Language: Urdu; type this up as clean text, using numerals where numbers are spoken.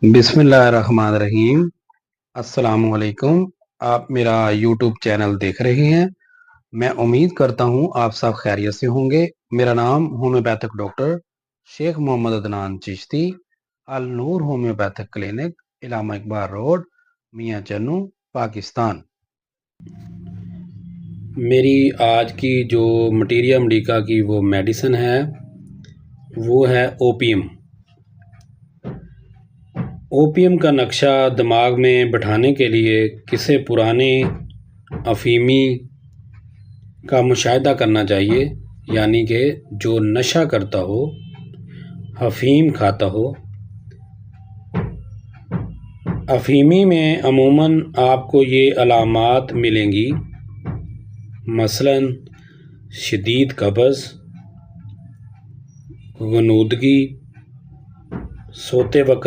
بسم اللہ الرحمن الرحیم۔ السلام علیکم۔ آپ میرا یوٹیوب چینل دیکھ رہے ہیں۔ میں امید کرتا ہوں آپ سب خیریت سے ہوں گے۔ میرا نام ہومیوپیتھک ڈاکٹر شیخ محمد عدنان چشتی، النور ہومیوپیتھک کلینک، علامہ اقبال روڈ، میاں چنو، پاکستان۔ میری آج کی جو مٹیریا مڈیکا کی وہ میڈیسن ہے وہ ہے اوپیم۔ اوپیم کا نقشہ دماغ میں بٹھانے کے لیے کسی پرانے افیمی کا مشاہدہ کرنا چاہیے، یعنی کہ جو نشہ کرتا ہو، افیم کھاتا ہو۔ افیمی میں عموماً آپ کو یہ علامات ملیں گی، مثلاً شدید قبض، غنودگی، سوتے وقت